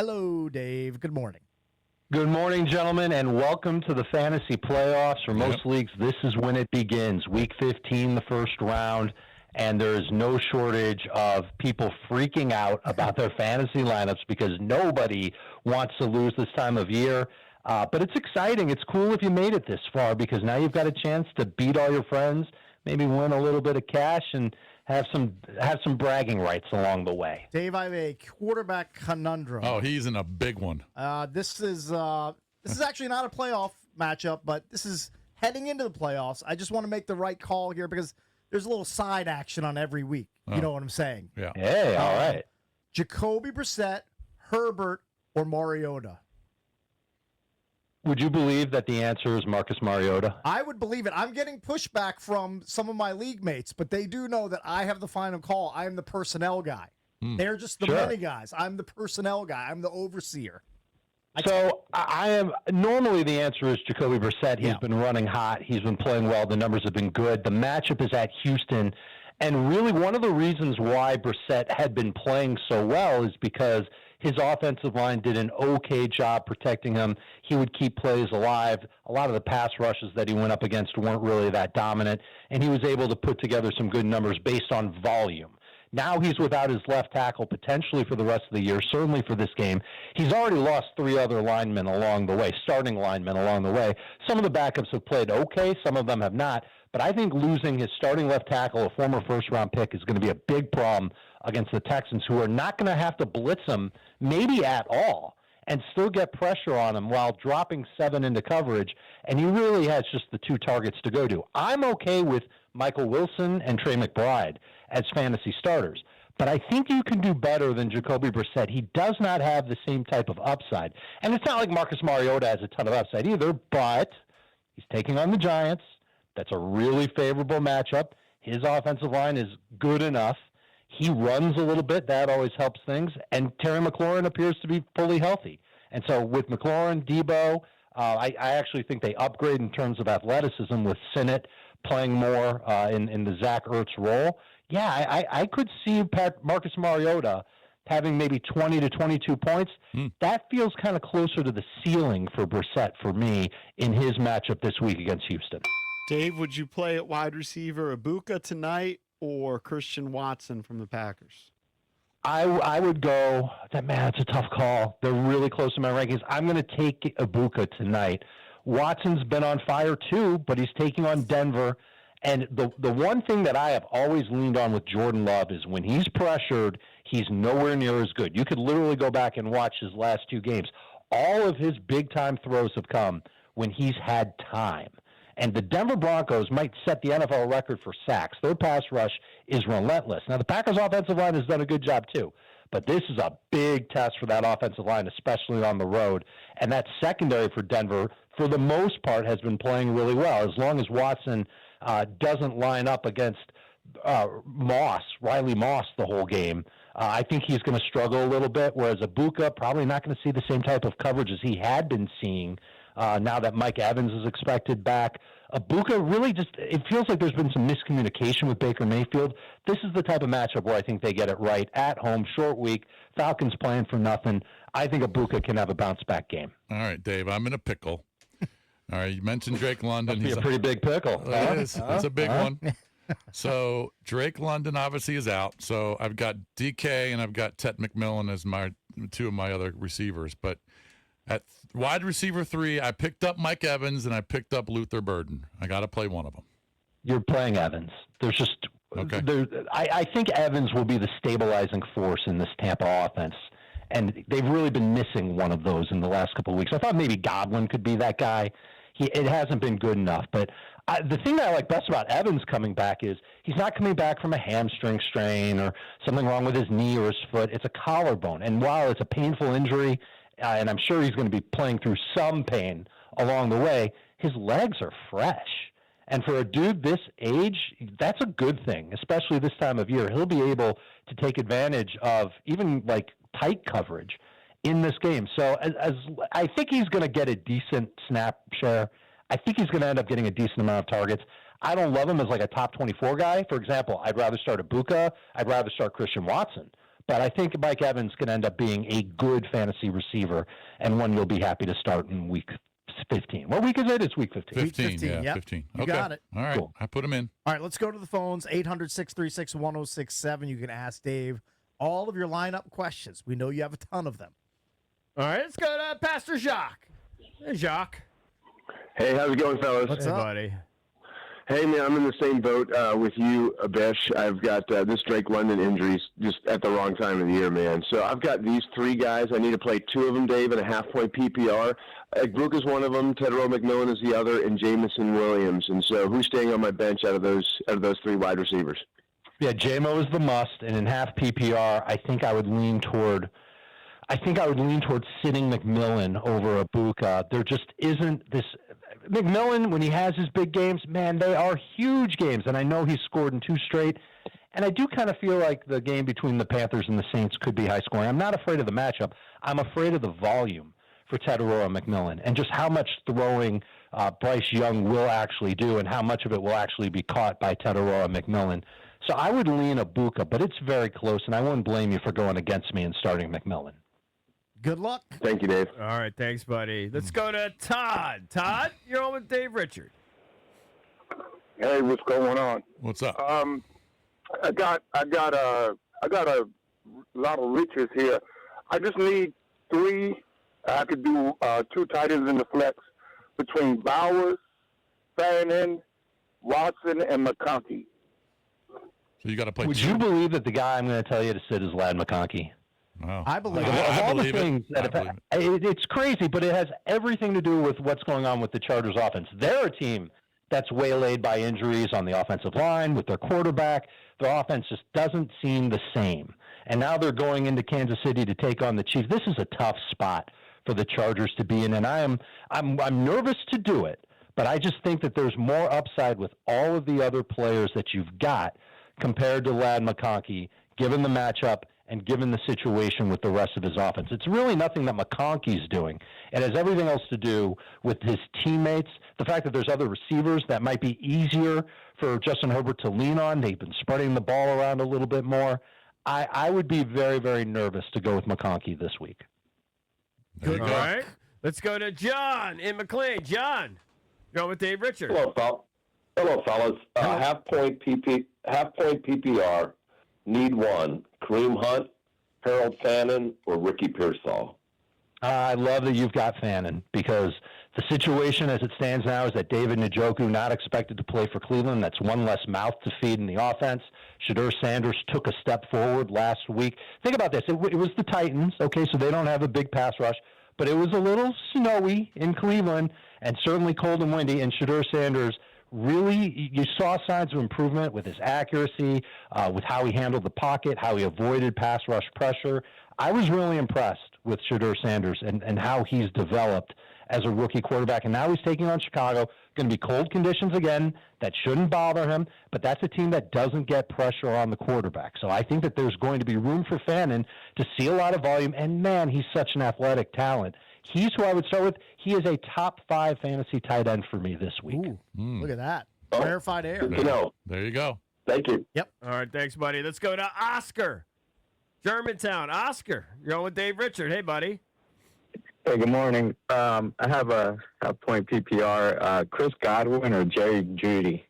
Hello, Dave. Good morning. Good morning, gentlemen, and welcome to the fantasy playoffs. For most leagues, this is when it begins. Week 15, the first round, and there is no shortage of people freaking out about their fantasy lineups because nobody wants to lose this time of year. But it's exciting. It's cool if you made it this far because now you've got a chance to beat all your friends, maybe win a little bit of cash, and have some bragging rights along the way. Dave, I have a quarterback conundrum. Oh, he's in a big one. This is actually not a playoff matchup, but this is heading into the playoffs. I just want to make the right call here because there's a little side action on every week. You know what I'm saying? Yeah. Hey, all right. Jacoby Brissett, Herbert, or Mariota? Would you believe that the answer is Marcus Mariota? I would believe it. I'm getting pushback from some of my league mates, but they do know that I have the final call. I am the personnel guy. They're just the money guys. I'm the personnel guy. I'm the overseer. So I am normally the answer is Jacoby Brissett. He's been running hot. He's been playing well. The numbers have been good. The matchup is at Houston. And really one of the reasons why Brissett had been playing so well is because his offensive line did an okay job protecting him. He would keep plays alive. A lot of the pass rushes that he went up against weren't really that dominant, and he was able to put together some good numbers based on volume. Now he's without his left tackle potentially for the rest of the year, certainly for this game. He's already lost 3 other linemen along the way, starting linemen along the way. Some of the backups have played okay, some of them have not. But I think losing his starting left tackle, a former first-round pick, is going to be a big problem against the Texans, who are not going to have to blitz him maybe at all and still get pressure on him while dropping 7 into coverage. And he really has just the 2 targets to go to. I'm okay with Michael Wilson and Trey McBride as fantasy starters. But I think you can do better than Jacoby Brissett. He does not have the same type of upside. And it's not like Marcus Mariota has a ton of upside either, but he's taking on the Giants. That's a really favorable matchup. His offensive line is good enough. He runs a little bit. That always helps things. And Terry McLaurin appears to be fully healthy. And so with McLaurin, Debo, I actually think they upgrade in terms of athleticism with Sinnott playing more in the Zach Ertz role. Yeah, I could see Marcus Mariota having maybe 20 to 22 points. That feels kind of closer to the ceiling for Brissett for me in his matchup this week against Houston. Dave, would you play at wide receiver Ibuka tonight or Christian Watson from the Packers? I would go, that's a tough call. They're really close to my rankings. I'm going to take Ibuka tonight. Watson's been on fire too, but he's taking on Denver. And the one thing that I have always leaned on with Jordan Love is when he's pressured, he's nowhere near as good. You could literally go back and watch his last 2 games. All of his big-time throws have come when he's had time. And the Denver Broncos might set the NFL record for sacks. Their pass rush is relentless. Now, the Packers' offensive line has done a good job, too. But this is a big test for that offensive line, especially on the road. And that secondary for Denver, for the most part, has been playing really well. As long as Watson doesn't line up against Riley Moss, the whole game, I think he's going to struggle a little bit, whereas Ibuka probably not going to see the same type of coverage as he had been seeing now that Mike Evans is expected back. Ibuka really it feels like there's been some miscommunication with Baker Mayfield. This is the type of matchup where I think they get it right at home, short week, Falcons playing for nothing. I think Ibuka can have a bounce-back game. All right, Dave, I'm in a pickle. All right, you mentioned Drake London. He's a pretty big pickle. It is. It's a big one. So Drake London obviously is out. So I've got DK and I've got Ted McMillan as my 2 of my other receivers. But at wide receiver 3, I picked up Mike Evans and I picked up Luther Burden. I got to play one of them. You're playing Evans. There's just okay. I think Evans will be the stabilizing force in this Tampa offense. And they've really been missing one of those in the last couple of weeks. I thought maybe Godwin could be that guy. It hasn't been good enough. But the thing that I like best about Evans coming back is he's not coming back from a hamstring strain or something wrong with his knee or his foot. It's a collarbone. And while it's a painful injury, and I'm sure he's going to be playing through some pain along the way, his legs are fresh. And for a dude this age, that's a good thing, especially this time of year. He'll be able to take advantage of even like tight coverage in this game. So as I think he's going to get a decent snap share. I think he's going to end up getting a decent amount of targets. I don't love him as like a top 24 guy. For example, I'd rather start Ibuka. I'd rather start Christian Watson. But I think Mike Evans can end up being a good fantasy receiver and one you'll be happy to start in week 15. What week is it? It's week 15. 15, yep. 15. You got it. All right, Cool. I put him in. All right, let's go to the phones, 800-636-1067. You can ask Dave all of your lineup questions. We know you have a ton of them. All right, let's go to Pastor Jacques. Hey, Jacques. Hey, how's it going, fellas? What's Hey, up? buddy. Hey, man, I'm in the same boat with you, Abish. I've got this Drake London injury just at the wrong time of the year, man. So I've got these three guys. I need to play two of them, Dave, in a half-point PPR. Brook is one of them, Tedrow McMillan is the other, and Jamison Williams. And so who's staying on my bench out of those three wide receivers? Yeah, J-Mo is the must, and in half PPR, I think I would lean toward sitting McMillan over Ibuka. There just isn't this. McMillan, when he has his big games, man, they are huge games, and I know he's scored in 2 straight. And I do kind of feel like the game between the Panthers and the Saints could be high scoring. I'm not afraid of the matchup. I'm afraid of the volume for Tedrow McMillan and just how much throwing Bryce Young will actually do and how much of it will actually be caught by Tedrow McMillan. So I would lean Ibuka, but it's very close, and I wouldn't blame you for going against me and starting McMillan. Good luck. Thank you, Dave. All right, thanks, buddy. Let's go to Todd. Todd, you're on with Dave Richard. Hey, what's going on? What's up? I got a lot of riches here. I just need 3. I could do 2 tight ends in the flex between Bowers, Fannin, Watson, and McConkey. So you got to play. Would you believe that the guy I'm going to tell you to sit is Lad McConkey? Wow. I believe Of it. all the believe things it. that I believe it's crazy, but it has everything to do with what's going on with the Chargers offense. They're a team that's waylaid by injuries on the offensive line with their quarterback. Their offense just doesn't seem the same. And now they're going into Kansas City to take on the Chiefs. This is a tough spot for the Chargers to be in, and I'm nervous to do it, but I just think that there's more upside with all of the other players that you've got compared to Lad McConkey, given the matchup and given the situation with the rest of his offense. It's really nothing that McConkey's doing. It has everything else to do with his teammates, the fact that there's other receivers that might be easier for Justin Herbert to lean on. They've been spreading the ball around a little bit more. I would be very, very nervous to go with McConkey this week. There you All go. right, let's go to John in McLean. John, you're on with Dave Richard. Hello, fellas. Half-point PPR. Need 1. Kareem Hunt, Harold Fannin, or Ricky Pearsall. I love that you've got Fannin because the situation as it stands now is that David Njoku not expected to play for Cleveland. That's one less mouth to feed in the offense. Shadur Sanders took a step forward last week. Think about this. It was the Titans, okay, so they don't have a big pass rush, but it was a little snowy in Cleveland and certainly cold and windy, and Shadur Sanders really, you saw signs of improvement with his accuracy, with how he handled the pocket, how he avoided pass rush pressure. I was really impressed with Shadur Sanders and how he's developed as a rookie quarterback. And now he's taking on Chicago. Going to be cold conditions again. That shouldn't bother him, but that's a team that doesn't get pressure on the quarterback. So I think that there's going to be room for Fannin to see a lot of volume. And, man, he's such an athletic talent. He's who I would start with. He is a top 5 fantasy tight end for me this week. Ooh, look at that. Oh. Rarefied air. Good to know. There you go. Thank you. All right, thanks, buddy. Let's go to Oscar, Germantown. Oscar, you're on with Dave Richard. Hey, buddy. Hey, good morning. I have a half-point PPR. Chris Godwin or Jerry Jeudy?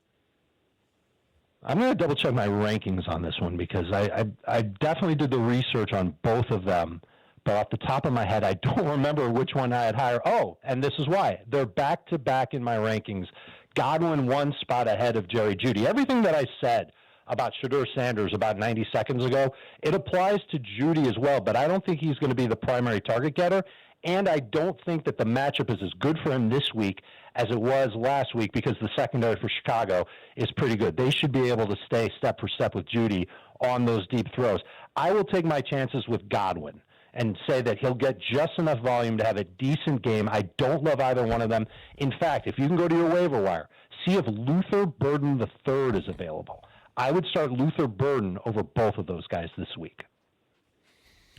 I'm going to double check my rankings on this one because I definitely did the research on both of them, but off the top of my head, I don't remember which one I had higher. Oh, and this is why. They're back-to-back in my rankings. Godwin 1 spot ahead of Jerry Jeudy. Everything that I said about Shadur Sanders about 90 seconds ago, it applies to Jeudy as well, but I don't think he's going to be the primary target getter, and I don't think that the matchup is as good for him this week as it was last week because the secondary for Chicago is pretty good. They should be able to stay step for step with Jeudy on those deep throws. I will take my chances with Godwin and say that he'll get just enough volume to have a decent game. I don't love either one of them. In fact, if you can go to your waiver wire, see if Luther Burden III is available. I would start Luther Burden over both of those guys this week.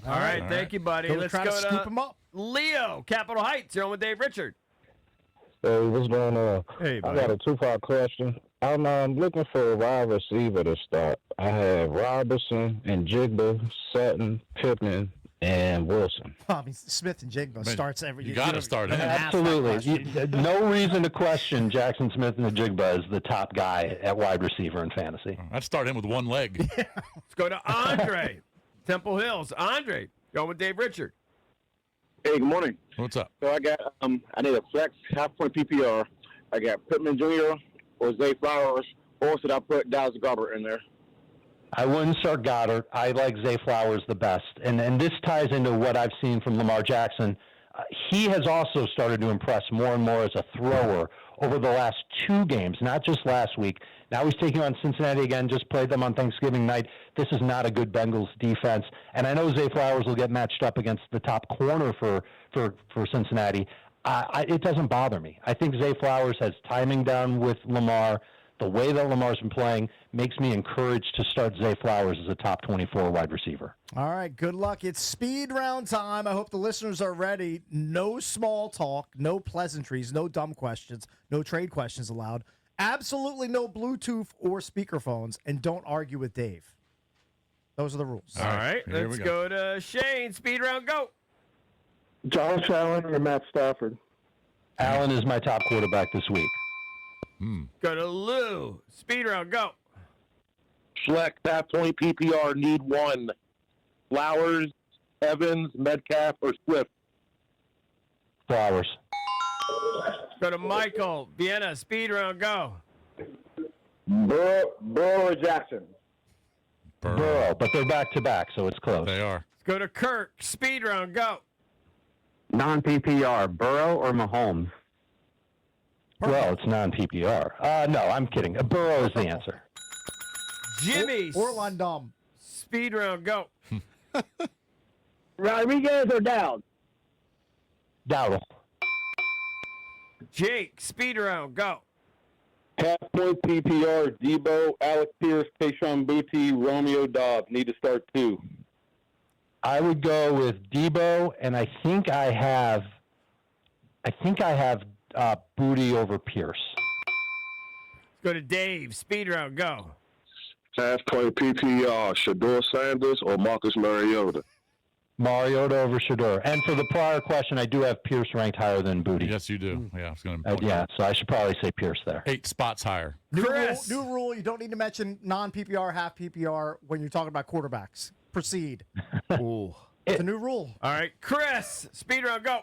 All right, thank you, buddy. Go Let's try go to scoop him up. Leo, Capitol Heights. You're on with Dave Richard. Hey, what's going on? Hey, I buddy. got a two-part question. I'm looking for a wide receiver to start. I have Robertson and Jigba, Sutton, Pittman, and Wilson. I mean, Smith and Jigba starts every. You got to start him. Absolutely. No reason to question Jackson Smith and the Jigba as the top guy at wide receiver in fantasy. I'd start him with one leg. Let's go to Andre. Temple Hills. Andre, going with Dave Richard. Hey, good morning. What's up? So I got I need a flex half-point PPR. I got Pittman Jr. or Zay Flowers, or should I put Dallas Goedert in there? I wouldn't start Goddard. I like Zay Flowers the best. And this ties into what I've seen from Lamar Jackson. He has also started to impress more and more as a thrower over the last 2 games, not just last week. Now he's taking on Cincinnati again, just played them on Thanksgiving night. This is not a good Bengals defense. And I know Zay Flowers will get matched up against the top corner for Cincinnati. It doesn't bother me. I think Zay Flowers has timing down with Lamar. The way that Lamar's been playing makes me encouraged to start Zay Flowers as a top 24 wide receiver. All right, good luck. It's speed round time. I hope the listeners are ready. No small talk, no pleasantries, no dumb questions, no trade questions allowed. Absolutely no Bluetooth or speakerphones, and don't argue with Dave. Those are the rules. All right, here let's we go to Shane. Speed round, go. Josh Allen or Matt Stafford? Allen is my top quarterback this week. Go to Lou. Speed round, go. Flex half-point PPR need 1. Flowers, Evans, Metcalf, or Swift? Flowers. Go to Michael. Vienna. Speed round, go. Burrow or Jackson? Burrow, but they're back-to-back, so it's close. They are. Let's go to Kirk. Speed round, go. Non-PPR, Burrow or Mahomes? Well, it's non-PPR. No, I'm kidding. Burrow is the answer. Jimmy. Or London. Speed round, go. Rodriguez or Dowd? Dowdle. Jake. Speed round, go. Half-point PPR, Debo, Alex Pierce, Tayshaun Boutte, Romeo Dobbs. Need to start 2. I would go with Debo, and I think I have Booty over Pierce. Let's go to Dave. Speed round, go. Half-point PPR, Shador Sanders or Marcus Mariota? Mariota over Shador. And for the prior question, I do have Pierce ranked higher than Booty. Yes, you do. Yeah, I was going to. Yeah, so I should probably say Pierce there. 8 spots higher. Chris. New rule, you don't need to mention non-PPR, half PPR when you're talking about quarterbacks. Proceed. Ooh. It's a new rule. All right, Chris. Speed round, go.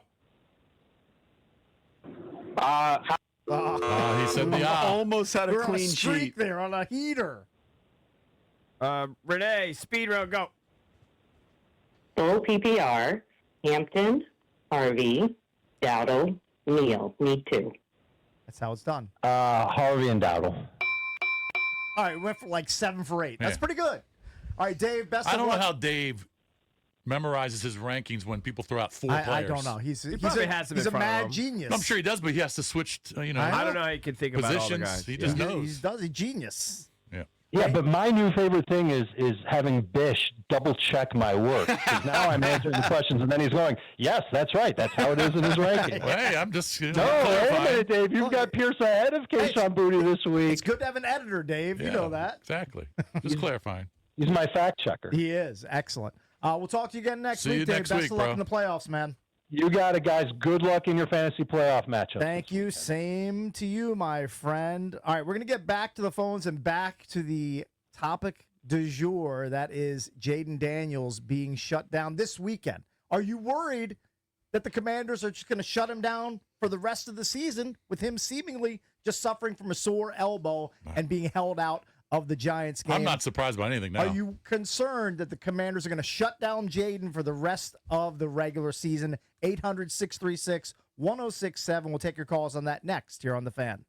He said the Almost had a We're on a clean streak sheet. there on a heater. Renee. Speed round, go. Full PPR, Hampton, Harvey, Dowdle, Neal. Need 2. That's how it's done. Harvey and Dowdle. All right, we went for like 7 for 8. That's Yeah. pretty good. All right, Dave, best I of don't know luck. how Dave memorizes his rankings when people throw out 4 I players. don't know. He's probably has them he's in a front of mad him. genius. I'm sure he does, but he has to switch, I don't know how you can think about all the positions. guys. He just knows. He does. He's genius. Yeah, but my new favorite thing is having Bish double check my work. Because now I'm answering the questions, and then he's going, yes, that's right. That's how it is in his ranking. Well, hey, I'm just. No, wait a minute, Dave. You've got Pierce ahead of Tayshaun Boutte this week. It's good to have an editor, Dave. You Yeah, know that. Exactly. Just clarifying. He's my fact checker. He is. Excellent. We'll talk to you again next See week, you Dave. next Best week, of luck bro. in the playoffs, man. You got it, guys. Good luck in your fantasy playoff matchup. Thank you. Same to you, my friend. All right, we're going to get back to the phones and back to the topic du jour. That is Jaden Daniels being shut down this weekend. Are you worried that the Commanders are just going to shut him down for the rest of the season with him seemingly just suffering from a sore elbow and being held out of the Giants game? I'm not surprised by anything now. Are you concerned that the Commanders are going to shut down Jaden for the rest of the regular season? 800-636-1067. We'll take your calls on that next here on The Fan.